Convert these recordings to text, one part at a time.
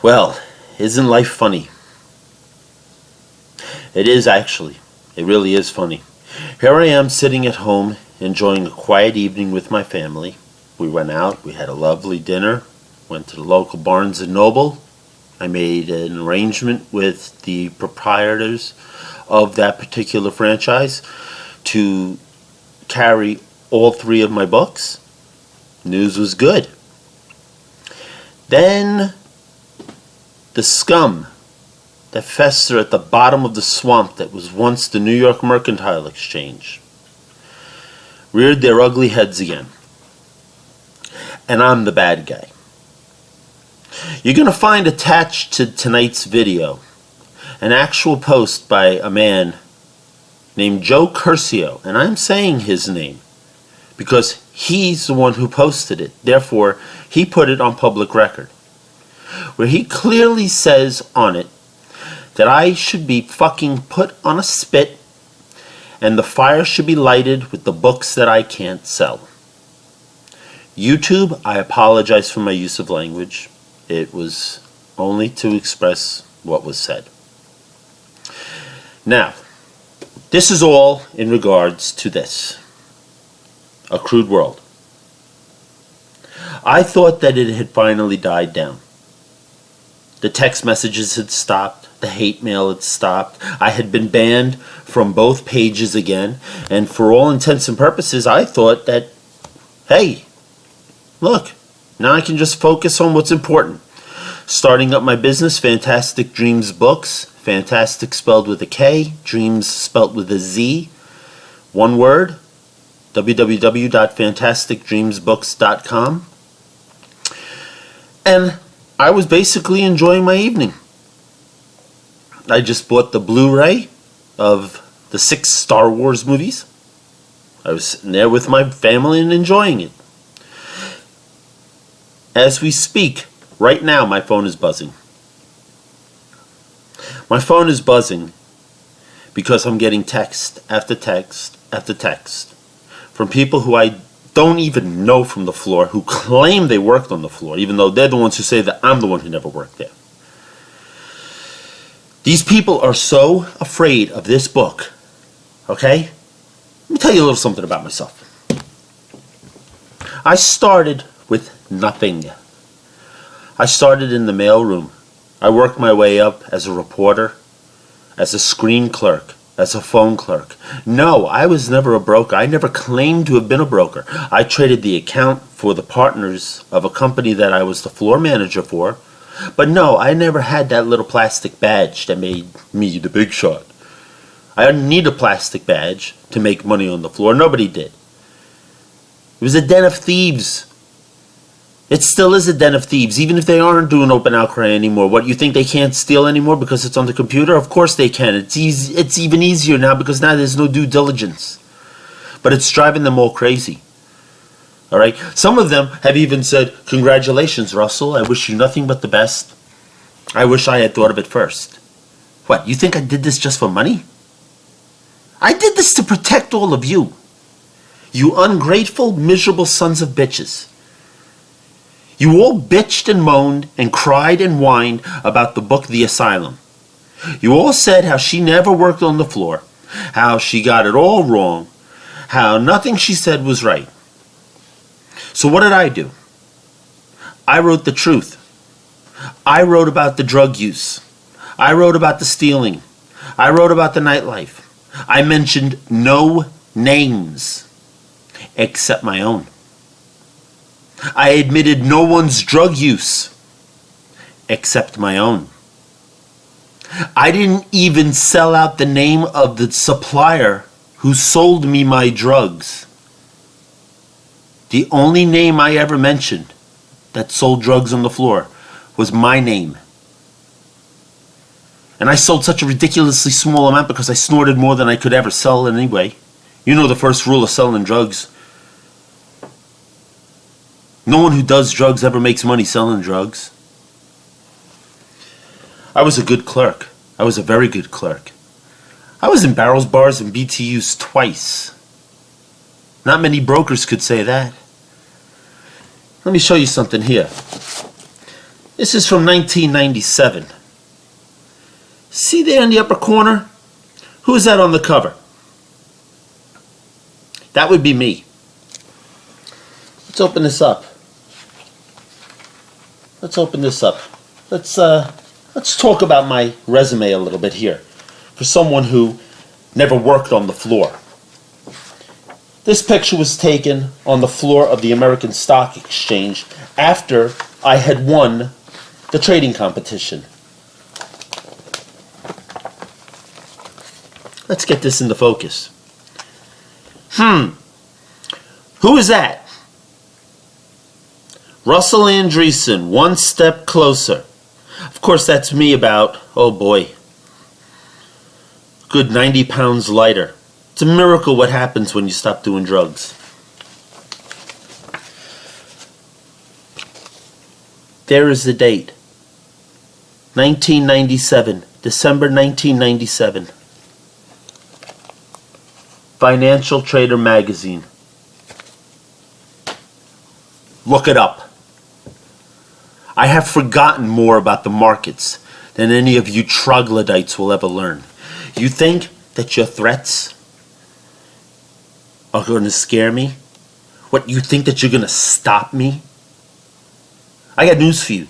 Well, isn't life funny? It is actually. It really is funny. Here I am sitting at home enjoying a quiet evening with my family. We went out, we had a lovely dinner, went to the local Barnes & Noble. I made an arrangement with the proprietors of that particular franchise to carry all three of my books. News was good. Then the scum that fester at the bottom of the swamp that was once the New York Mercantile Exchange reared their ugly heads again. And I'm the bad guy. You're going to find attached to tonight's video an actual post by a man named Joe Curcio, and I'm saying his name because he's the one who posted it. Therefore, he put it on public record, where he clearly says on it that I should be fucking put on a spit and the fire should be lighted with the books that I can't sell. YouTube, I apologize for my use of language. It was only to express what was said. Now, this is all in regards to this. A Crude World. I thought that it had finally died down. The text messages had stopped. The hate mail had stopped. I had been banned from both pages again. And for all intents and purposes, I thought that, hey, look, now I can just focus on what's important. Starting up my business, Fantastic Dreams Books. Fantastic spelled with a K, Dreams spelled with a Z. One word, www.fantasticdreamsbooks.com. And I was basically enjoying my evening. I just bought the Blu-ray of the 6 Star Wars movies. I was sitting there with my family and enjoying it. As we speak, right now my phone is buzzing. My phone is buzzing because I'm getting text after text after text from people who I don't even know from the floor, who claim they worked on the floor, even though they're the ones who say that I'm the one who never worked there. These people are so afraid of this book, okay? Let me tell you a little something about myself. I started with nothing. I started in the mailroom. I worked my way up as a reporter, as a screen clerk, as a phone clerk. No, I was never a broker. I never claimed to have been a broker. I traded the account for the partners of a company that I was the floor manager for. But no, I never had that little plastic badge that made me the big shot. I didn't need a plastic badge to make money on the floor. Nobody did. It was a den of thieves. It still is a den of thieves, even if they aren't doing open outcry anymore. What, you think they can't steal anymore because it's on the computer? Of course they can. It's even easier now because now there's no due diligence. But it's driving them all crazy. All right? Some of them have even said, "Congratulations, Russell. I wish you nothing but the best. I wish I had thought of it first." What, you think I did this just for money? I did this to protect all of you. You ungrateful, miserable sons of bitches. You all bitched and moaned and cried and whined about the book The Asylum. You all said how she never worked on the floor, how she got it all wrong, how nothing she said was right. So what did I do? I wrote the truth. I wrote about the drug use. I wrote about the stealing. I wrote about the nightlife. I mentioned no names except my own. I admitted no one's drug use except my own. I didn't even sell out the name of the supplier who sold me my drugs. The only name I ever mentioned that sold drugs on the floor was my name. And I sold such a ridiculously small amount because I snorted more than I could ever sell anyway. You know the first rule of selling drugs. No one who does drugs ever makes money selling drugs. I was a good clerk. I was a very good clerk. I was in barrels, bars, and BTUs twice. Not many brokers could say that. Let me show you something here. This is from 1997. See there in the upper corner? Who is that on the cover? That would be me. Let's open this up. Let's talk about my resume a little bit here. For someone who never worked on the floor. This picture was taken on the floor of the American Stock Exchange after I had won the trading competition. Let's get this into focus. Who is that? Russell Andresen, one step closer. Of course, that's me about, oh boy, good 90 pounds lighter. It's a miracle what happens when you stop doing drugs. There is the date. 1997, December 1997. Financial Trader magazine. Look it up. I have forgotten more about the markets than any of you troglodytes will ever learn. You think that your threats are going to scare me? What, you think that you're going to stop me? I got news for you.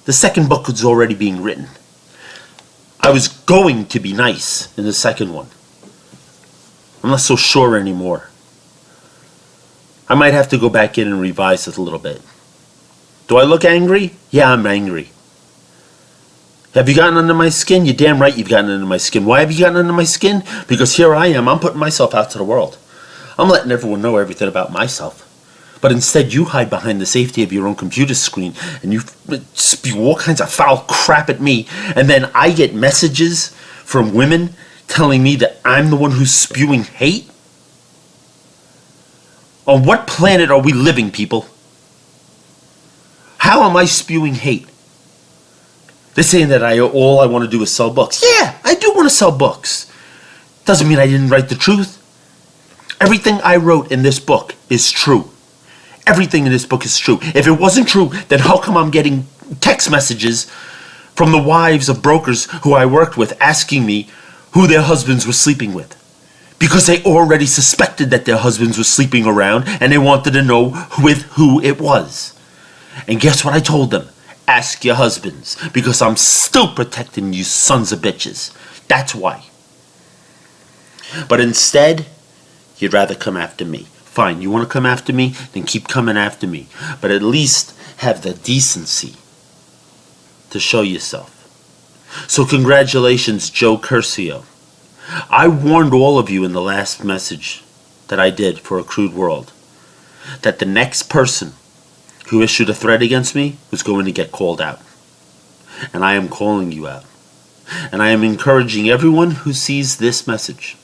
The second book is already being written. I was going to be nice in the second one. I'm not so sure anymore. I might have to go back in and revise it a little bit. Do I look angry? Yeah, I'm angry. Have you gotten under my skin? You're damn right you've gotten under my skin. Why have you gotten under my skin? Because here I am. I'm putting myself out to the world. I'm letting everyone know everything about myself. But instead you hide behind the safety of your own computer screen and you spew all kinds of foul crap at me, and then I get messages from women telling me that I'm the one who's spewing hate? On what planet are we living, people? How am I spewing hate? They're saying that all I want to do is sell books. Yeah, I do want to sell books. Doesn't mean I didn't write the truth. Everything I wrote in this book is true. Everything in this book is true. If it wasn't true, then how come I'm getting text messages from the wives of brokers who I worked with asking me who their husbands were sleeping with? Because they already suspected that their husbands were sleeping around and they wanted to know with who it was. And guess what I told them? Ask your husbands, because I'm still protecting you sons of bitches. That's why. But instead, you'd rather come after me. Fine, you want to come after me? Then keep coming after me. But at least have the decency to show yourself. So congratulations, Joe Curcio. I warned all of you in the last message that I did for A Crude World that the next person who issued a threat against me was going to get called out. And I am calling you out. And I am encouraging everyone who sees this message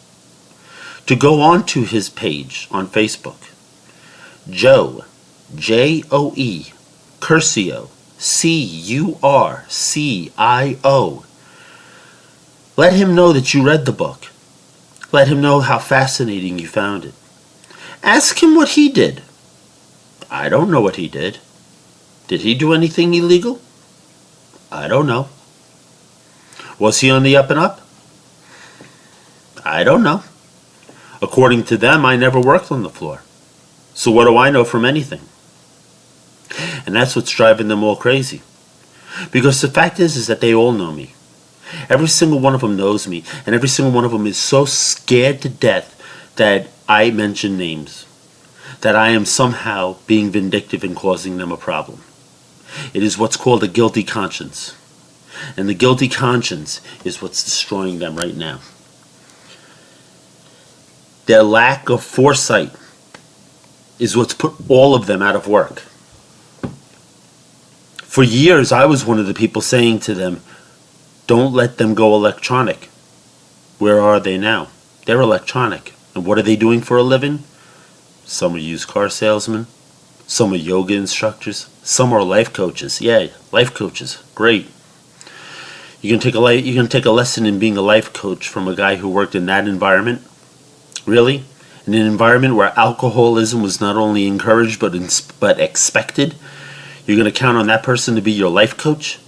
to go onto his page on Facebook. Joe, J-O-E, Curcio, C-U-R-C-I-O. Let him know that you read the book. Let him know how fascinating you found it. Ask him what he did. I don't know what he did. Did he do anything illegal? I don't know. Was he on the up and up? I don't know. According to them, I never worked on the floor. So what do I know from anything? And that's what's driving them all crazy. Because the fact is that they all know me. Every single one of them knows me. And every single one of them is so scared to death that I mention names. That I am somehow being vindictive and causing them a problem. It is what's called a guilty conscience. And the guilty conscience is what's destroying them right now. Their lack of foresight is what's put all of them out of work. For years, I was one of the people saying to them, don't let them go electronic. Where are they now? They're electronic. And what are they doing for a living? Some are used car salesmen. Some are yoga instructors. Some are life coaches. Yeah, life coaches. Great. You can take a lesson in being a life coach from a guy who worked in that environment. Really? In an environment where alcoholism was not only encouraged but expected. You're going to count on that person to be your life coach?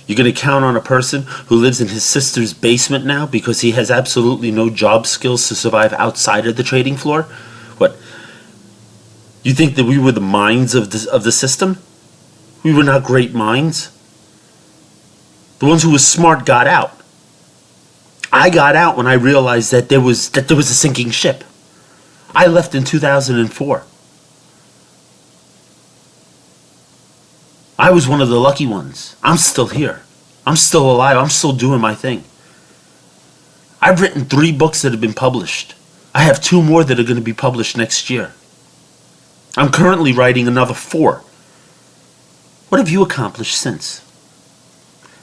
You're going to count on a person who lives in his sister's basement now because he has absolutely no job skills to survive outside of the trading floor? What? You think that we were the minds of the system? We were not great minds. The ones who were smart got out. I got out when I realized that there was a sinking ship. I left in 2004. I was one of the lucky ones. I'm still here. I'm still alive. I'm still doing my thing. I've written 3 books that have been published. I have 2 more that are going to be published next year. I'm currently writing another 4. What have you accomplished since?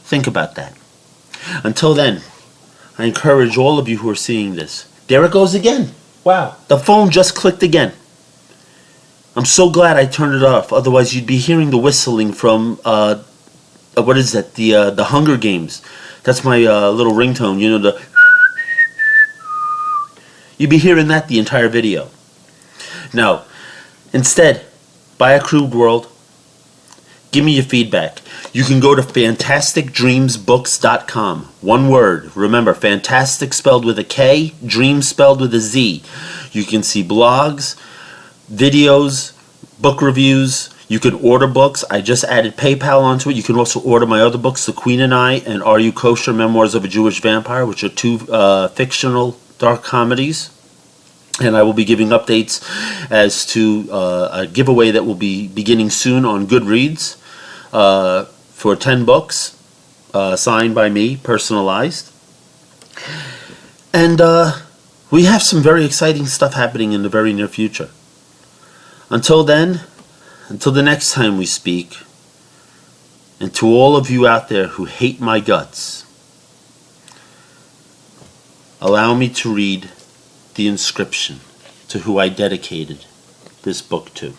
Think about that. Until then, I encourage all of you who are seeing this. There it goes again. Wow, the phone just clicked again. I'm so glad I turned it off. Otherwise, you'd be hearing the whistling from, what is that? The Hunger Games. That's my little ringtone. You know, you'd be hearing that the entire video. No. Instead, buy a Crude World. Give me your feedback. You can go to fantasticdreamsbooks.com. One word. Remember, fantastic spelled with a K, dream spelled with a Z. You can see blogs, videos, book reviews. You can order books. I just added PayPal onto it. You can also order my other books, The Queen and I and Are You Kosher? Memoirs of a Jewish Vampire, which are 2 fictional dark comedies. And I will be giving updates as to a giveaway that will be beginning soon on Goodreads for 10 books signed by me, personalized. And we have some very exciting stuff happening in the very near future. Until then, until the next time we speak, and to all of you out there who hate my guts, allow me to read the inscription to who I dedicated this book to.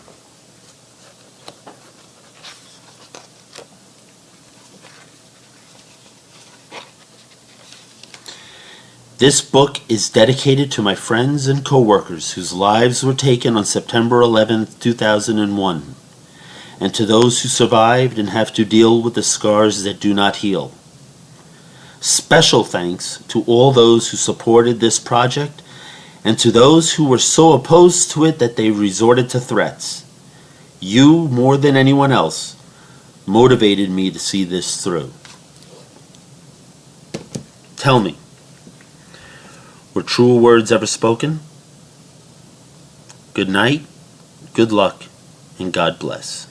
This book is dedicated to my friends and co-workers whose lives were taken on September 11th, 2001, and to those who survived and have to deal with the scars that do not heal. Special thanks to all those who supported this project and to those who were so opposed to it that they resorted to threats. You, more than anyone else, motivated me to see this through. Tell me, were truer words ever spoken? Good night, good luck, and God bless.